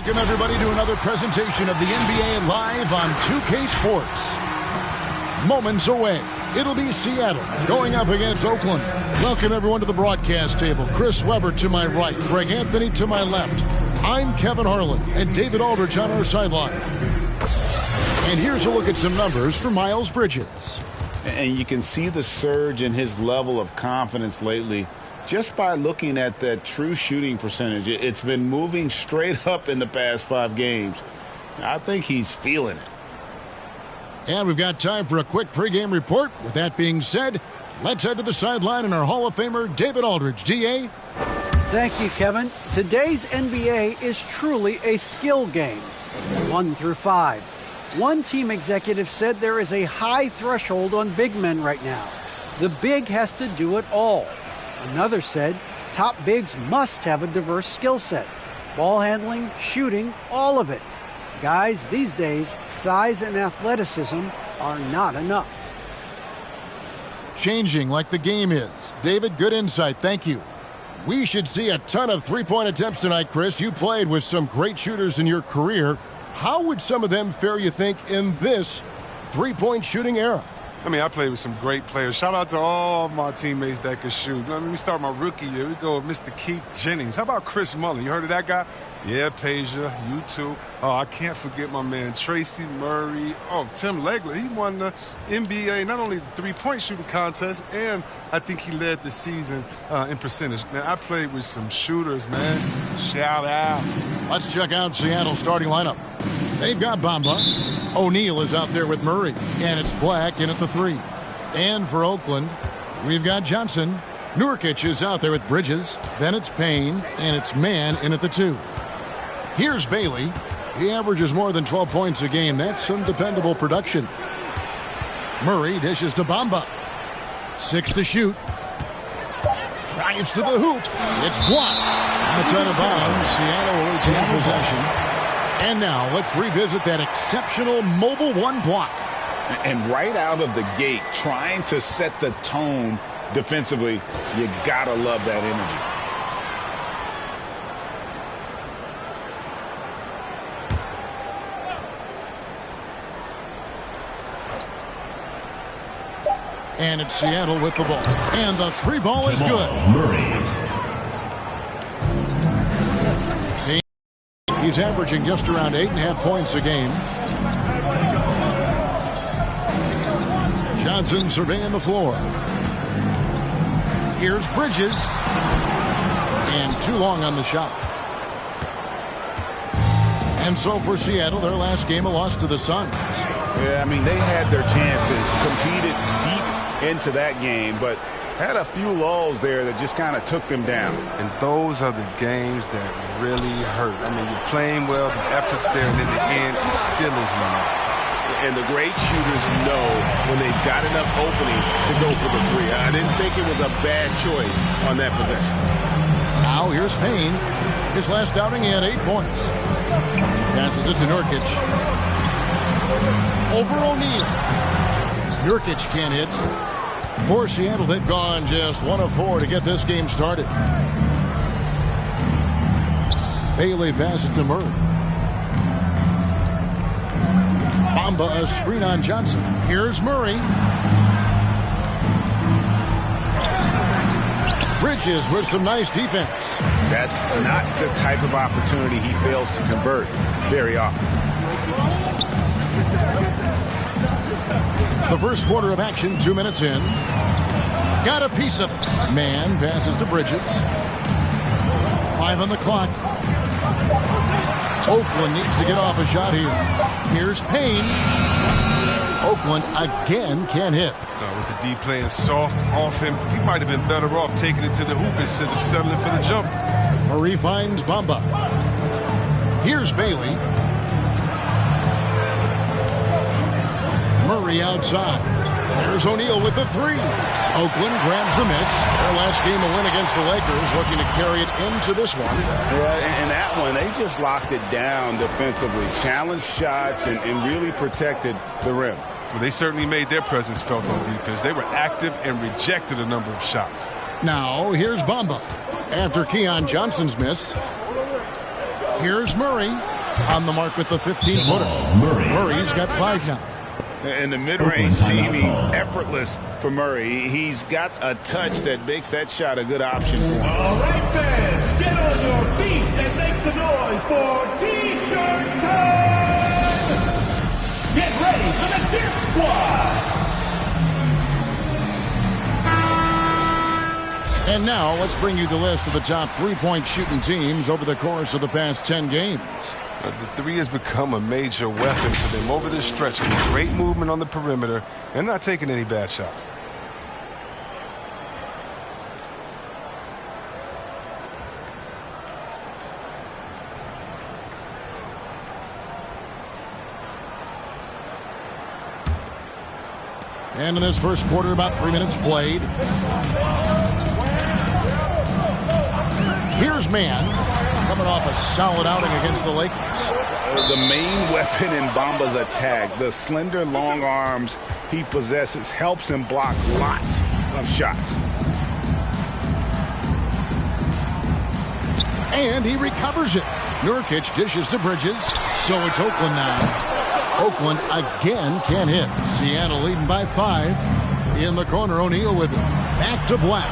Welcome, everybody, to another presentation of the NBA Live on 2K Sports. Moments away, it'll be Seattle going up against Oakland. Welcome, everyone, to the broadcast table. Chris Webber to my right, Greg Anthony to my left. I'm Kevin Harlan, and David Aldridge on our sideline. And here's a look at some numbers for Miles Bridges. And you can see the surge in his level of confidence lately just by looking at that true shooting percentage. It's been moving straight up in the past 5 games. I think he's feeling it. And we've got time for a quick pregame report. With that being said, let's head to the sideline and our Hall of Famer, David Aldridge. D.A.? Thank you, Kevin. Today's NBA is truly a skill game, 1 through 5. One team executive said there is a high threshold on big men right now. The big has to do it all. Another said top bigs must have a diverse skill set. Ball handling, shooting, all of it. Guys, these days, size and athleticism are not enough. Changing like the game is. David, good insight. Thank you. We should see a ton of three-point attempts tonight, Chris. You played with some great shooters in your career. How would some of them fare, you think, in this three-point shooting era? I mean, I played with some great players. Shout out to all my teammates that could shoot. Let me start my rookie year. We go with Mr. Keith Jennings. How about Chris Mullin? You heard of that guy? Yeah, Peja, you too. Oh, I can't forget my man Tracy Murray. Oh, Tim Legler. He won the NBA, not only the three-point shooting contest, and I think he led the season in percentage. Man, I played with some shooters, man. Shout out. Let's check out Seattle's starting lineup. They've got Bamba. O'Neal is out there with Murray, and it's Black in at the 3. And for Oakland, we've got Johnson. Nurkic is out there with Bridges. Then it's Payne, and it's Mann in at the 2. Here's Bailey. He averages more than 12 points a game. That's some dependable production. Murray dishes to Bamba. 6 to shoot. Drives to the hoop. It's blocked. That's out of bounds. Seattle will retain possession. And now let's revisit that exceptional Mobile One block. And right out of the gate, trying to set the tone defensively, you gotta love that energy. And it's Seattle with the ball. And the 3 ball is good. Murray. He's averaging just around 8.5 points a game. Johnson surveying the floor. Here's Bridges. And too long on the shot. And so for Seattle, their last game, a loss to the Suns. Yeah, I mean, they had their chances, competed deep into that game, but had a few lulls there that just kind of took them down. And those are the games that really hurt. I mean, you're playing well, the effort's there, and in the end, it still is not. And the great shooters know when they've got enough opening to go for the 3. I didn't think it was a bad choice on that possession. Now here's Payne. His last outing, he had 8 points. Passes it to Nurkic. Over O'Neal. Nurkic can't hit. For Seattle, they've gone just 1 of 4 to get this game started. Bailey passes to Murray. Bamba, a screen on Johnson. Here's Murray. Bridges with some nice defense. That's not the type of opportunity he fails to convert very often. The first quarter of action, 2 minutes in. Got a piece of it. Mann passes to Bridges. 5 on the clock. Oakland needs to get off a shot here. Here's Payne. Oakland again can't hit. With the D playing soft off him, he might have been better off taking it to the hoop instead of settling for the jump. Murray finds Bamba. Here's Bailey. Murray outside. There's O'Neal with the 3. Oakland grabs the miss. Their last game, a win against the Lakers, looking to carry it into this one. Yeah, and that one, they just locked it down defensively. Challenged shots and really protected the rim. Well, they certainly made their presence felt on defense. They were active and rejected a number of shots. Now, here's Bamba. After Keon Johnson's miss. Here's Murray. On the mark with the 15-footer. Murray's got 5 now. And the mid-range seeming effortless for Murray. He's got a touch that makes that shot a good option for him. All right, fans, get on your feet and make some noise for T-shirt time! Get ready for the Dip Squad! And now let's bring you the list of the top three-point shooting teams over the course of the past 10 games. The three has become a major weapon for them over this stretch with great movement on the perimeter and not taking any bad shots. And in this first quarter, about 3 minutes played. Here's Mann. Coming off a solid outing against the Lakers. The main weapon in Bamba's attack, the slender long arms he possesses, helps him block lots of shots. And he recovers it. Nurkic dishes to Bridges. So it's Oakland now. Oakland again can't hit. Seattle leading by 5. In the corner, O'Neal with it. Back to Black.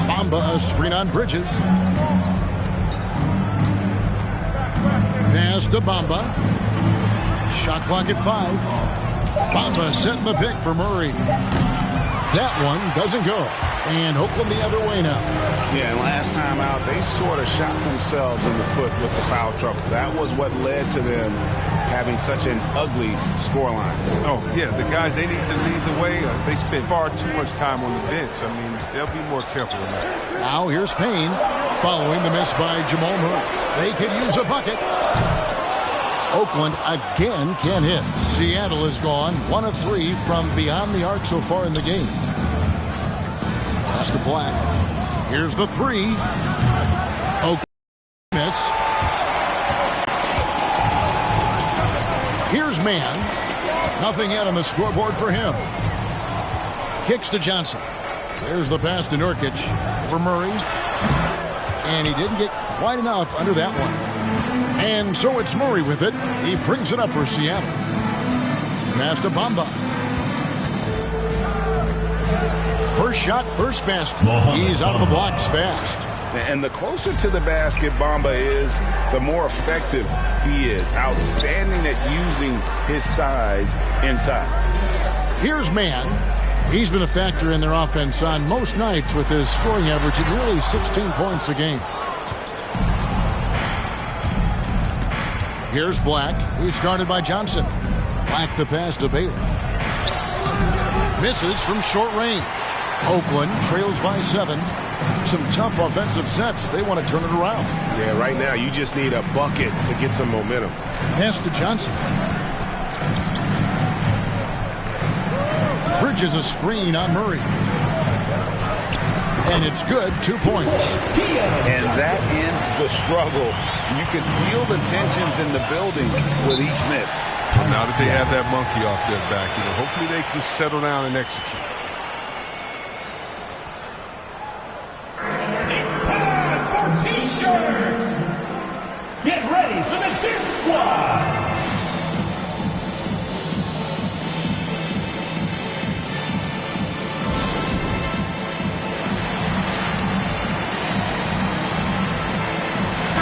Bamba, a screen on Bridges. Pass to Bamba. Shot clock at 5. Bamba setting the pick for Murray. That one doesn't go. And Oakland the other way now. Yeah, and last time out, they sort of shot themselves in the foot with the foul trouble. That was what led to them having such an ugly scoreline. Oh, yeah, the guys, they need to lead the way. They spend far too much time on the bench. I mean, they'll be more careful in that. Now here's Payne following the miss by Jamal Murray. They could use a bucket. Oakland again can't hit. Seattle is gone 1 of 3 from beyond the arc so far in the game. Pass to Black. Here's the 3. Oakland miss. Here's Mann. Nothing yet on the scoreboard for him. Kicks to Johnson. There's the pass to Nurkic for Murray. And he didn't get quite enough under that one. And so it's Murray with it. He brings it up for Seattle. Pass to Bamba. First shot, first basket. He's out of the blocks fast. And the closer to the basket Bamba is, the more effective he is. Outstanding at using his size inside. Here's Mann. He's been a factor in their offense on most nights with his scoring average at nearly 16 points a game. Here's Black. He's guarded by Johnson. Black the pass to Bailey. Misses from short range. Oakland trails by 7. Some tough offensive sets. They want to turn it around. Yeah, right now you just need a bucket to get some momentum. Pass to Johnson. Bridges a screen on Murray. And it's good. 2 points. And that ends the struggle. You can feel the tensions in the building with each miss. Now that they have that monkey off their back, hopefully they can settle down and execute. It's time for T-shirts! Get ready for the Dip Squad!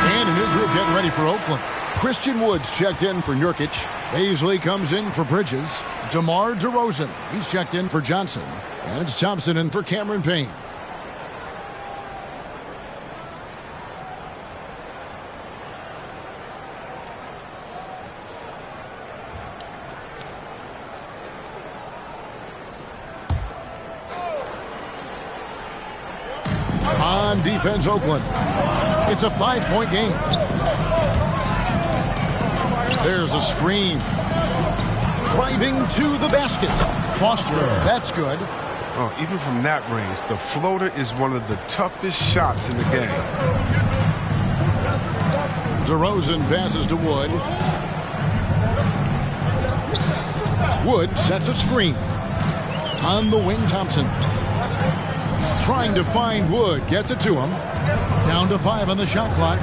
And a new group getting ready for Oakland. Christian Woods checked in for Nurkic. Paisley comes in for Bridges. DeMar DeRozan, he's checked in for Johnson. And it's Thompson in for Cameron Payne. On defense, Oakland. It's a 5-point game. There's a screen. Driving to the basket. Foster, that's good. Oh, even from that range, the floater is one of the toughest shots in the game. DeRozan passes to Wood. Wood sets a screen. On the wing, Thompson. Trying to find Wood. Gets it to him. Down to 5 on the shot clock.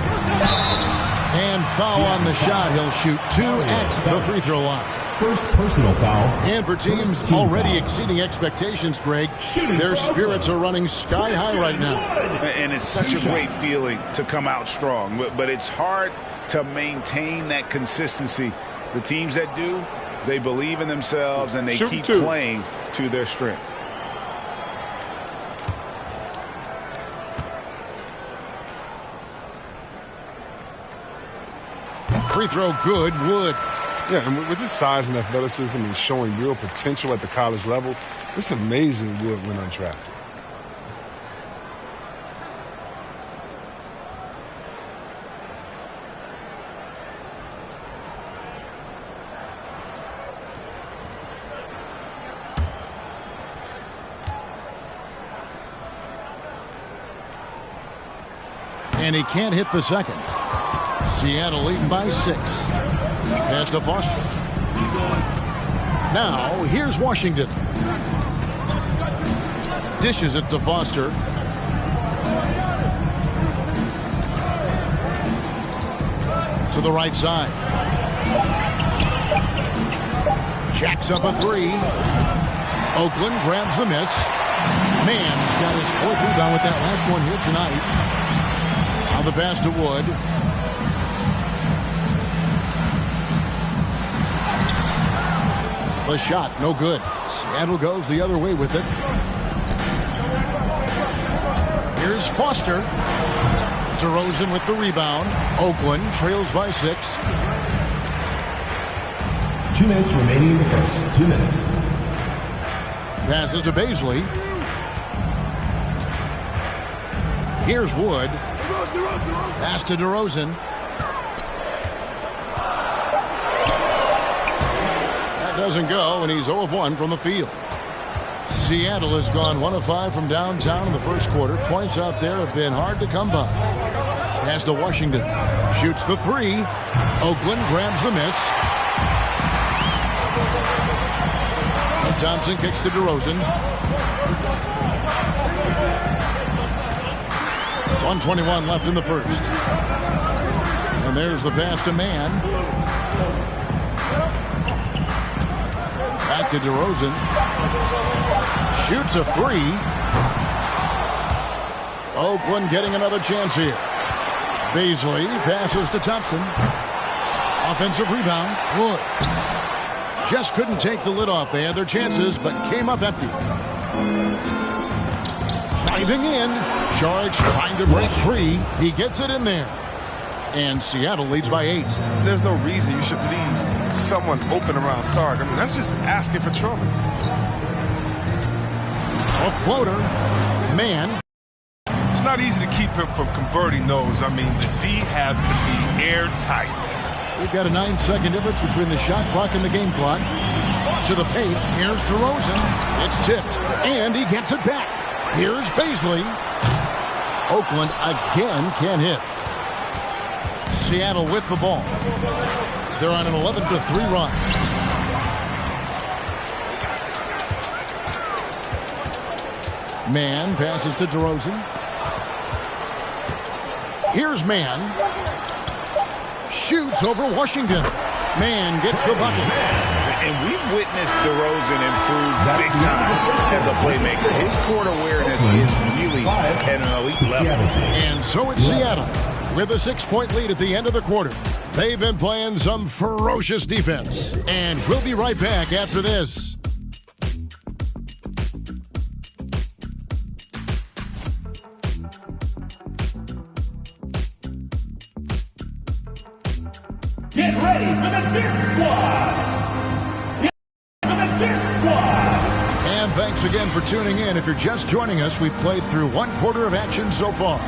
And foul on the shot. He'll shoot 2 at the free throw line. First personal foul. And for teams already exceeding expectations, Greg, their spirits are running sky high right now. And it's such a great feeling to come out strong. But it's hard to maintain that consistency. The teams that do, they believe in themselves and they keep playing to their strength. Free throw good, Wood. Yeah, and with his size and athleticism and showing real potential at the college level, it's amazing Wood went undrafted. And he can't hit the second. Seattle leading by 6. Pass to Foster. Now, here's Washington. Dishes it to Foster. To the right side. Jacks up a 3. Oakland grabs the miss. Mann's got his 4th rebound with that last one here tonight. Now the pass to Wood. The shot, no good. Seattle goes the other way with it. Here's Foster. DeRozan with the rebound. Oakland trails by 6. 2 minutes remaining in the first. 2 minutes. Passes to Bazley. Here's Wood. Pass to DeRozan. Doesn't go, and he's 0 of 1 from the field. Seattle has gone 1 of 5 from downtown in the first quarter. Points out there have been hard to come by. Pass to Washington. Shoots the 3. Oakland grabs the miss. And Thompson kicks to DeRozan. 1:21 left in the first. And there's the pass to Mann. Back to DeRozan. Shoots a 3. Oakland getting another chance here. Bazley passes to Thompson. Offensive rebound. Wood. Just couldn't take the lid off. They had their chances, but came up empty. Driving in. Sharks trying to break free. He gets it in there. And Seattle leads by 8. There's no reason you should leave someone open around Sark. I mean, that's just asking for trouble. A floater. Mann. It's not easy to keep him from converting those. I mean, the D has to be airtight. We've got a 9-second difference between the shot clock and the game clock. To the paint. Here's DeRozan. It's tipped. And he gets it back. Here's Bazley. Oakland again can't hit. Seattle with the ball. They're on an 11-3 run. Mann passes to DeRozan. Here's Mann. Shoots over Washington. Mann gets the bucket. And we've witnessed DeRozan improve big time as a playmaker. His court awareness is really at an elite level. And so it's Seattle with a 6-point lead at the end of the quarter. They've been playing some ferocious defense. And we'll be right back after this. Get ready for the Dip Squad! And thanks again for tuning in. If you're just joining us, we've played through 1 quarter of action so far.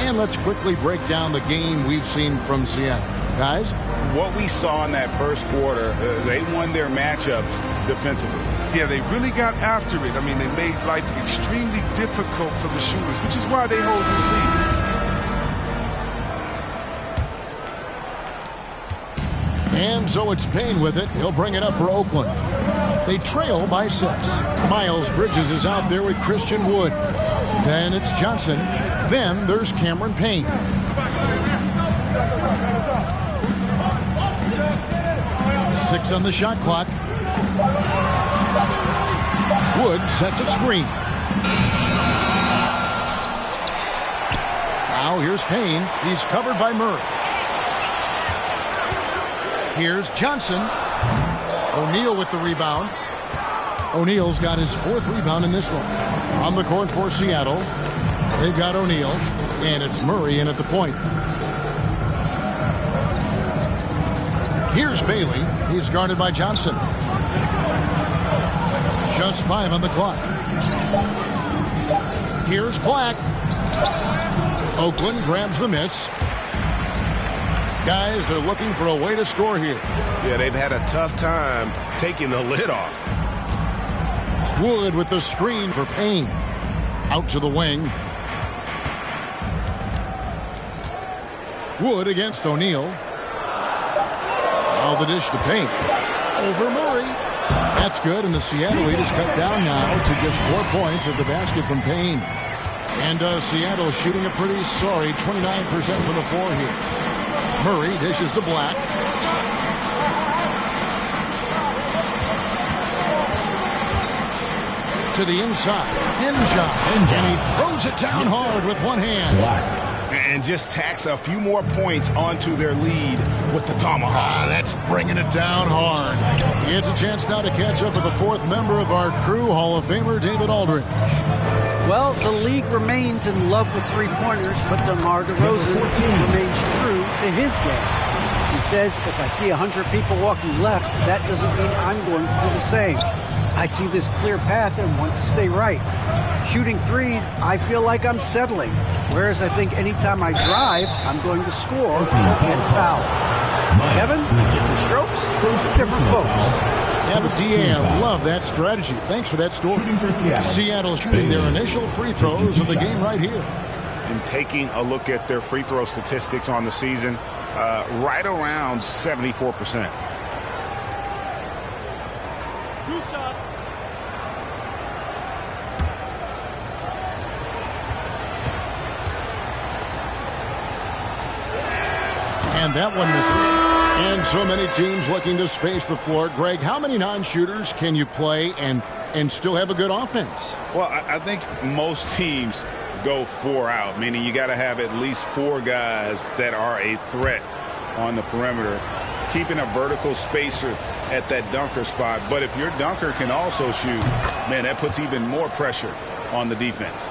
And let's quickly break down the game we've seen from Seattle. Guys? What we saw in that first quarter, they won their matchups defensively. Yeah, they really got after it. I mean, they made life extremely difficult for the shooters, which is why they hold this lead. And so it's Payne with it. He'll bring it up for Oakland. They trail by 6. Miles Bridges is out there with Christian Wood. Then it's Johnson. Then there's Cameron Payne. Six on the shot clock. Wood sets a screen. Now here's Payne. He's covered by Murray. Here's Johnson. O'Neal with the rebound. O'Neal's got his 4th rebound in this one. On the court for Seattle, they've got O'Neal, and it's Murray in at the point. Here's Bailey. He's guarded by Johnson. Just 5 on the clock. Here's Black. Oakland grabs the miss. Guys, they're looking for a way to score here. Yeah, they've had a tough time taking the lid off. Wood with the screen for Payne. Out to the wing. Wood against O'Neal. Now the dish to Payne. Over Murray. That's good, and the Seattle lead is cut down now to just 4 points with the basket from Payne. And Seattle shooting a pretty sorry 29% from the floor here. Murray dishes to Black. To the inside. In shot. And he throws it down hard with one hand. Black. And just tacks a few more points onto their lead with the tomahawk. That's bringing it down hard. He gets a chance now to catch up with the 4th member of our crew, Hall of Famer David Aldridge. Well, the league remains in love with three-pointers, but DeMar DeRozan remains true to his game. He says, if I see 100 people walking left, that doesn't mean I'm going to do the same. I see this clear path and want to stay right. Shooting threes, I feel like I'm settling, whereas I think anytime I drive, I'm going to score and foul. Kevin, different strokes, different folks. Yeah, but DA, I love that strategy. Thanks for that story. Seattle shooting their initial free throws of the game right here. And taking a look at their free throw statistics on the season, right around 74%. And that one misses. And so many teams looking to space the floor. Greg, how many non-shooters can you play and still have a good offense? Well, I think most teams go 4 out, meaning you got to have at least 4 guys that are a threat on the perimeter, keeping a vertical spacer at that dunker spot. But if your dunker can also shoot, man, that puts even more pressure on the defense.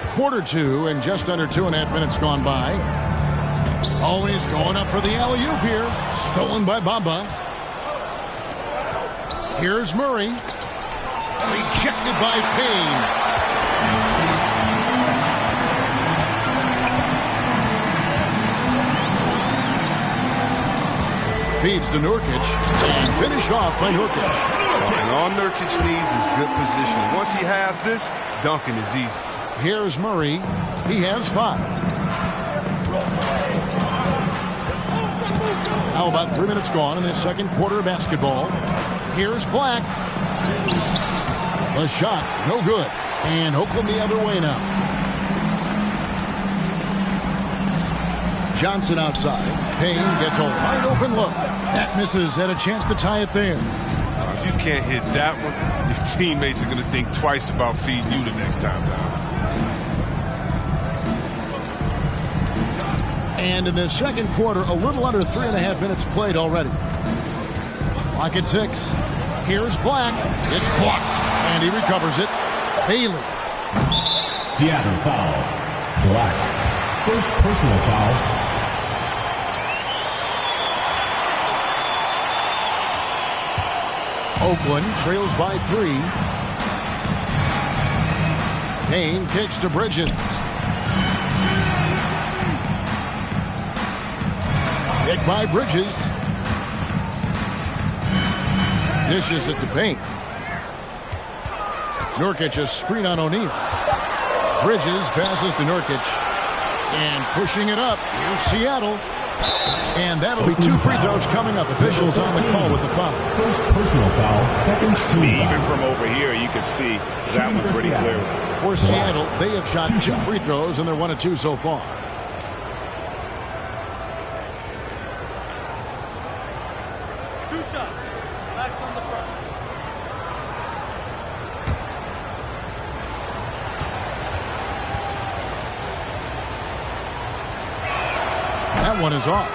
Quarter 2 and just under 2.5 minutes gone by. Always going up for the alley-oop here. Stolen by Bamba. Here's Murray. Rejected by Payne. Feeds to Nurkic and finished off by Nurkic. And all Nurkic needs is good positioning. Once he has this, dunking is easy. Here's Murray. He has 5. Now about 3 minutes gone in the second quarter of basketball. Here's Black. The shot, no good. And Oakland the other way now. Johnson outside. Payne gets a wide open look. That misses, had a chance to tie it there. If you can't hit that one, your teammates are going to think twice about feeding you the next time down. And in the second quarter, a little under 3.5 minutes played already. Clock at 6. Here's Black. It's blocked, and he recovers it. Bailey. Seattle foul. Black. First personal foul. Oakland trails by 3. Payne kicks to Bridges. Pick by Bridges. Dishes it to Payne. Nurkic a screen on O'Neal. Bridges passes to Nurkic. And pushing it up, here's Seattle. And that'll be 2 free throws coming up. Officials on the call with the foul. First personal foul, second team Even foul. from over here, you can see that one pretty clearly. For Seattle, they have shot 2 free throws, and they're 1 of 2 so far. That one is off.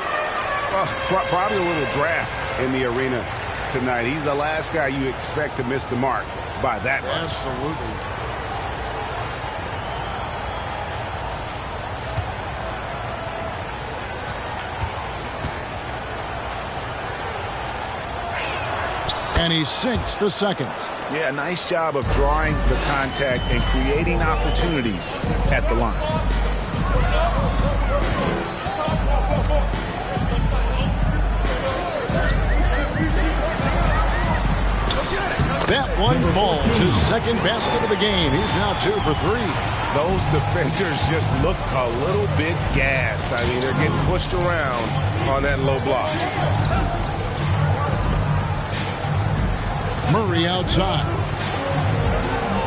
Well, probably a little draft in the arena tonight. He's the last guy you expect to miss the mark by that much. Absolutely. And he sinks the second. Yeah, nice job of drawing the contact and creating opportunities at the line. That one falls, his second basket of the game. He's now 2 for 3. Those defenders just look a little bit gassed. I mean, they're getting pushed around on that low block. Murray outside.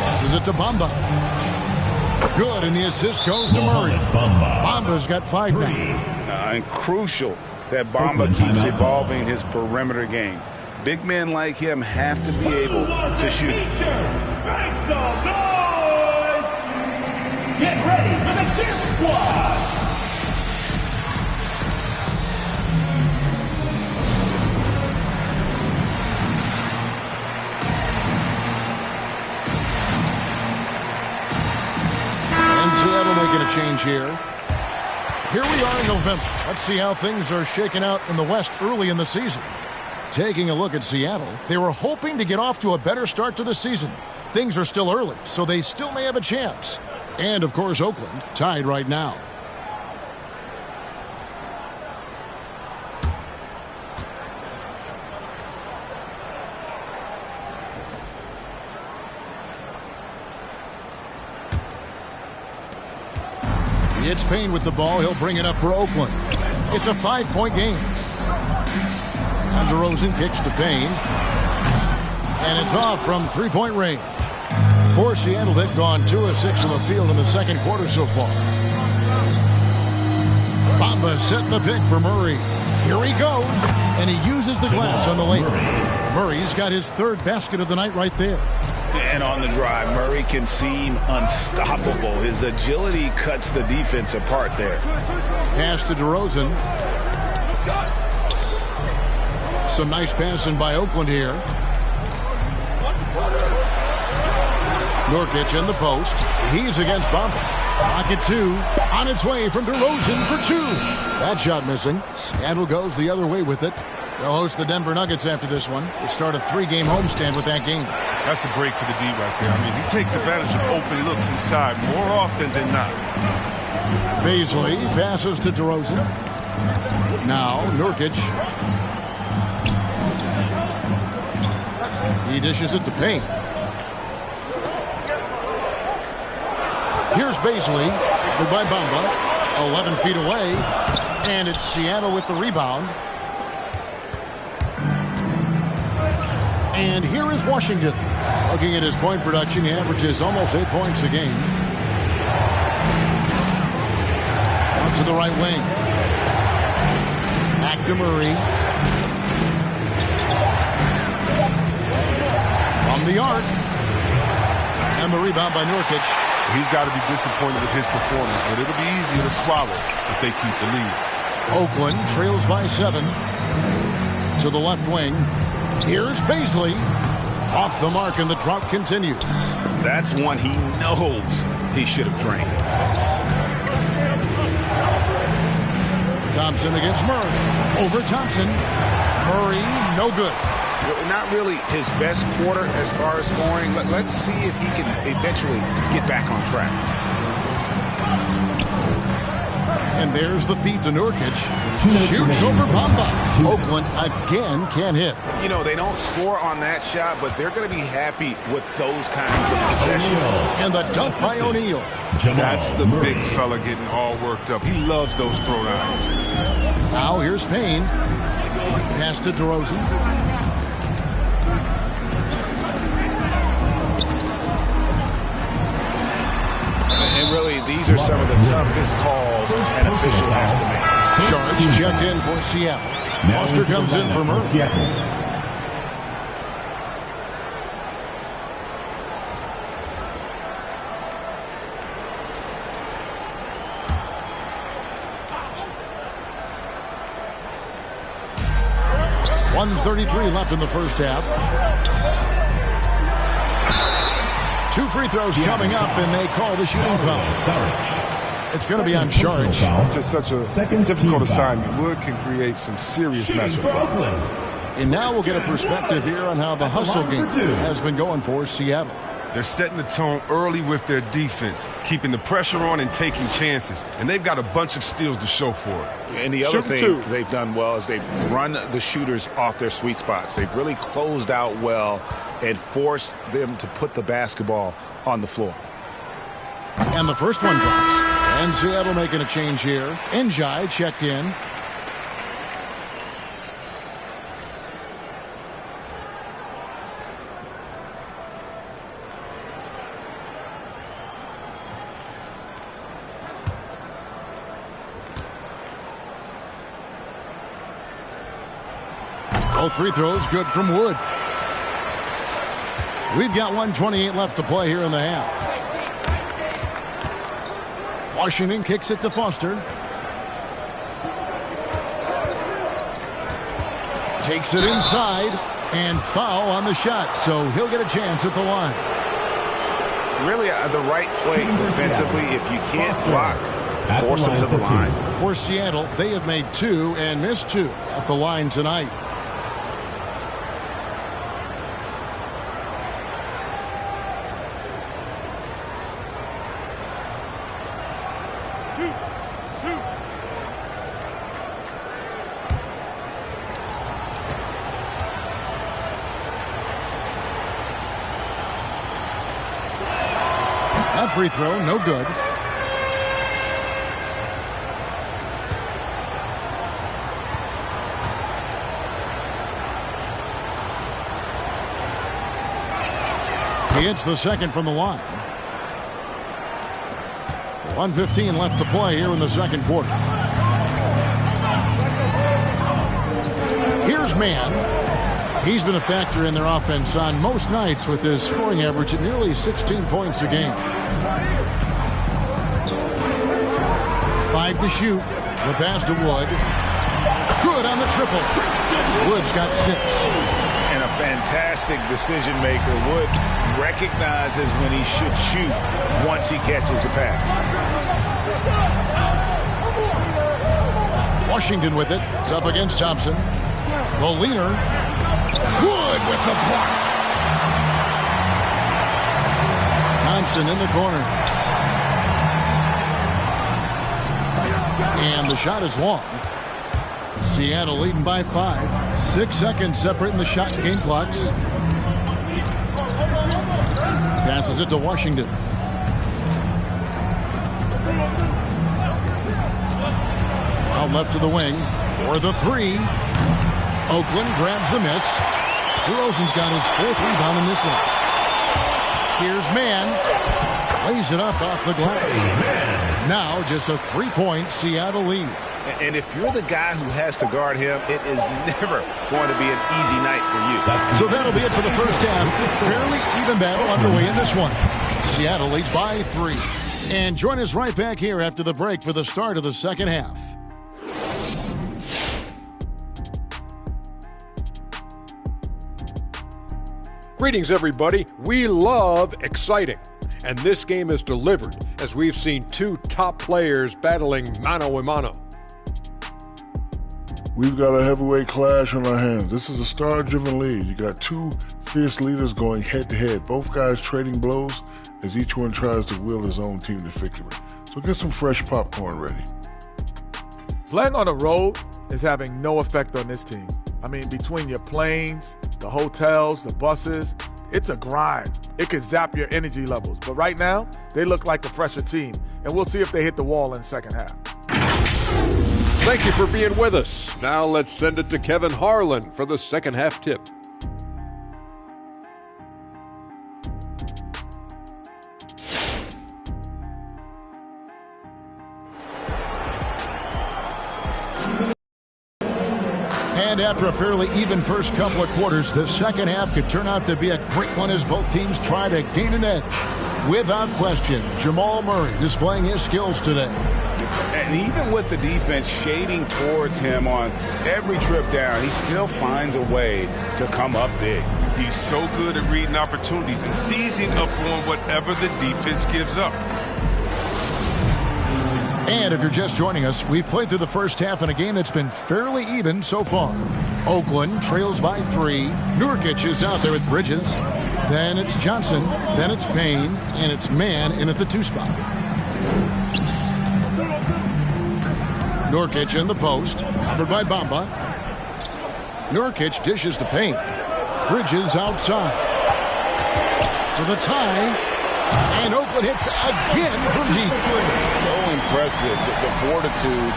Passes it to Bamba. Good, and the assist goes to Murray. Bamba's got 5 now. And crucial that Bamba keeps evolving his perimeter game. Big men like him have to be able to shoot. Make some noise! Get ready for the Dip Squad! And Seattle making a change here. Here we are in November. Let's see how things are shaking out in the West early in the season. Taking a look at Seattle, they were hoping to get off to a better start to the season. Things are still early, so they still may have a chance. And, of course, Oakland, tied right now. It's Payne with the ball. He'll bring it up for Oakland. It's a 5-point game. And DeRozan kicks to Payne. And it's off from 3-point range. For Seattle, they've gone 2 of 6 from the field in the second quarter so far. Bamba setting the pick for Murray. Here he goes. And he uses the glass on the lane. Murray's got his 3rd basket of the night right there. And on the drive, Murray can seem unstoppable. His agility cuts the defense apart there. Pass to DeRozan. Some nice passing by Oakland here. Nurkic in the post. He's against Bamba. Pocket 2. On its way from DeRozan for 2. That shot missing. Seattle goes the other way with it. They'll host the Denver Nuggets after this one. They start a 3-game homestand with that game. That's a break for the D right there. I mean, he takes advantage of open looks inside more often than not. Beasley passes to DeRozan. Now Nurkic. He dishes it to Payne. Here's Beasley. Goodbye Bamba. 11 feet away. And it's Seattle with the rebound. And here is Washington. Looking at his point production, he averages almost 8 points a game. Out to the right wing. Back to Murray. From the arc. And the rebound by Nurkic. He's got to be disappointed with his performance, but it'll be easier to swallow if they keep the lead. Oakland trails by 7. To the left wing. Here's Beasley. Off the mark, and the drought continues. That's one he knows he should have drained. Thompson against Murray. Over Thompson. Murray, no good. Not really his best quarter as far as scoring. Let's see if he can eventually get back on track. And there's the feed to Nurkic. Shoots over Bamba. Oakland again can't hit. You know, they don't score on that shot, but they're going to be happy with those kinds of possessions. And the dunk by O'Neal. That's the big fella getting all worked up. He loves those throwdowns. Now Here's Payne. Pass to DeRozan. And really, these are some of the toughest calls an official has to make. Sharks checked in for Seattle. Foster comes in for Murray. .133 left in the first half. 2 free throws coming up, and they call the shooting foul. It's going to be on Sharks. Just such a difficult assignment. Wood can create some serious matchup. And now we'll get a perspective here on how the hustle game has been going for Seattle. They're setting the tone early with their defense, keeping the pressure on and taking chances. And they've got a bunch of steals to show for it. And the other thing they've done well is they've run the shooters off their sweet spots. They've really closed out well and forced them to put the basketball on the floor. And the first one drops. And Seattle making a change here. Njai checked in. Both free throws good from Wood. We've got 1:28 left to play here in the half. Washington kicks it to Foster. Takes it inside and foul on the shot, so he'll get a chance at the line. Really the right play defensively. If you can't block, force them to the line. For Seattle, they have made 2 and missed 2 at the line tonight. That free throw, no good. He hits the second from the line. 1:15 left to play here in the second quarter. Here's Mann. He's been a factor in their offense on most nights with his scoring average at nearly 16 points a game. 5 to shoot. The pass to Wood. Good on the triple. Wood's got 6. And a fantastic decision maker. Wood recognizes when he should shoot once he catches the pass. Washington with it. It's up against Thompson. The leaner. Wood with the block. Thompson in the corner. And the shot is long. Seattle leading by 5. 6 seconds separating the shot and game clocks. Passes it to Washington. Out left to the wing for the 3. Oakland grabs the miss. DeRozan's got his 4th rebound in this one. Here's Mann. Lays it up off the glass. Now just a 3-point Seattle lead. And if you're the guy who has to guard him, it is never going to be an easy night for you. So that'll be it for the first half. Fairly even battle underway in this one. Seattle leads by 3. And join us right back here after the break for the start of the second half. Greetings, everybody. We love exciting. And this game is delivered as we've seen 2 top players battling mano-a-mano. We've got a heavyweight clash on our hands. This is a star-driven league. You got 2 fierce leaders going head-to-head. Both guys trading blows as each one tries to will his own team to victory. So get some fresh popcorn ready. Playing on the road is having no effect on this team. I mean, between your planes, the hotels, the buses, it's a grind. It can zap your energy levels. But right now, they look like a fresher team. And we'll see if they hit the wall in the second half. Thank you for being with us. Now let's send it to Kevin Harlan for the second half tip. And after a fairly even first couple of quarters, the second half could turn out to be a great one as both teams try to gain an edge. Without question, Jamal Murray displaying his skills today. And even with the defense shading towards him on every trip down, he still finds a way to come up big. He's so good at reading opportunities and seizing up on whatever the defense gives up. And if you're just joining us, we've played through the first half in a game that's been fairly even so far. Oakland trails by 3. Nurkic is out there with Bridges. Then it's Johnson. Then it's Payne. And it's Mann in at the 2 spot. Nurkic in the post, covered by Bamba. Nurkic dishes to Payne. Bridges outside. For the tie. And Oakland hits again from deep. So impressive, the fortitude,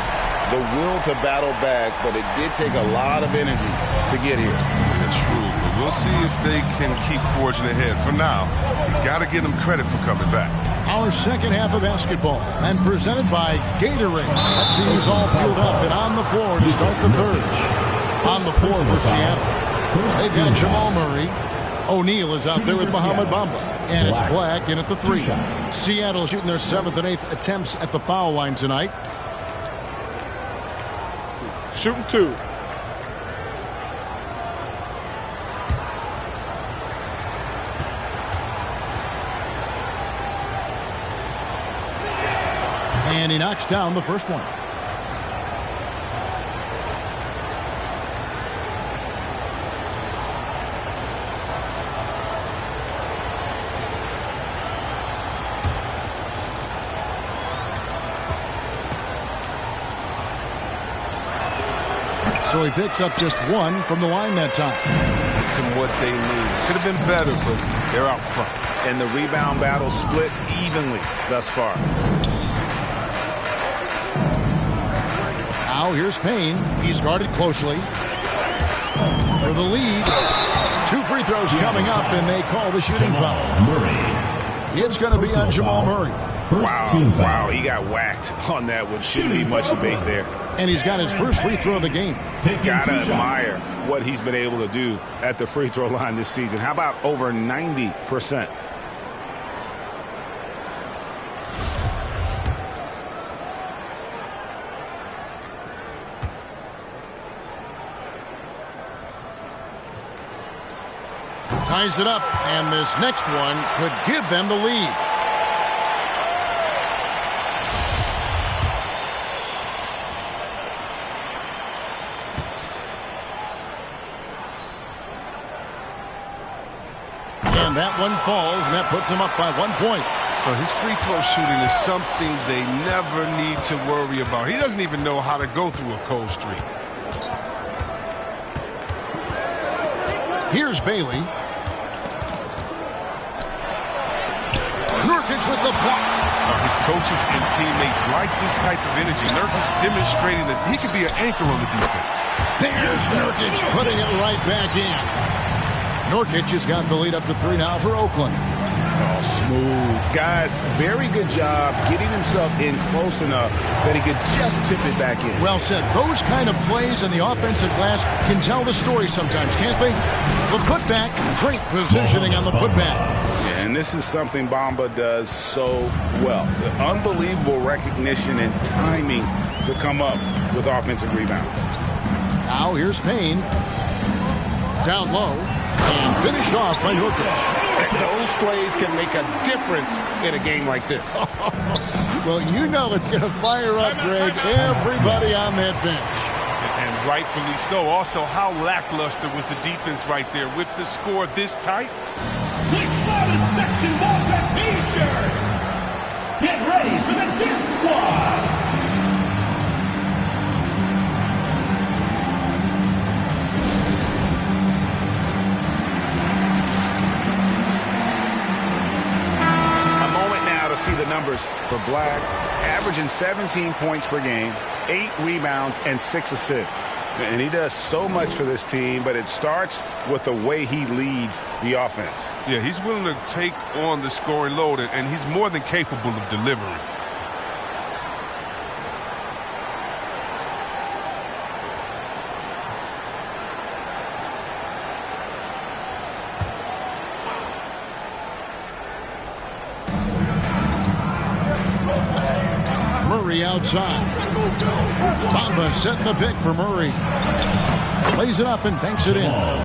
the will to battle back, but it did take a lot of energy to get here. That's true, but we'll see if they can keep forging ahead. For now, you got to give them credit for coming back. Our second half of basketball, and presented by Gatorade. Let's see who's all fueled up and on the floor to start the third. On the floor for Seattle, they've got Jamal Murray. O'Neal is out there with Mohamed Bamba. And it's Black in at the 3. Seattle shooting their 7th and 8th attempts at the foul line tonight. Shooting 2. And he knocks down the first one. So he picks up just 1 from the line that time. It's him what they need. Could have been better, but they're out front. And the rebound battle split evenly thus far. Now here's Payne. He's guarded closely. For the lead. 2 free throws coming up, and they call the shooting foul. It's going to be on Jamal Murray. Wow, he got whacked on that one. Shouldn't be much debate there. And he's got his first free throw of the game. Gotta admire what he's been able to do at the free throw line this season. How about over 90%? Ties it up, and this next one could give them the lead. And that one falls, and that puts him up by 1 point. Well, his free throw shooting is something they never need to worry about. He doesn't even know how to go through a cold streak. Here's Bailey. Nurkic with the block. His coaches and teammates like this type of energy. Nurkic demonstrating that he can be an anchor on the defense. There's Nurkic putting it right back in. Nurkic has got the lead up to 3 now for Oakland. Oh, smooth. Guys, very good job getting himself in close enough that he could just tip it back in. Well said. Those kind of plays in the offensive glass can tell the story sometimes, can't they? The putback, great positioning on the putback. And this is something Bamba does so well. The unbelievable recognition and timing to come up with offensive rebounds. Now here's Payne. Down low. And finished off by Nurkic. Those plays can make a difference in a game like this. Well, you know it's going to fire up, Greg, everybody on that bench. And rightfully so. Also, how lackluster was the defense right there with the score this tight? Which Spotted Section wants a T-shirt? Get ready for the Dip Squad! See the numbers for Black, averaging 17 points per game, 8 rebounds, and 6 assists. And he does so much for this team, but it starts with the way he leads the offense. Yeah, he's willing to take on the scoring load, and he's more than capable of delivering. Murray outside. Bamba setting the pick for Murray. Lays it up and banks it in.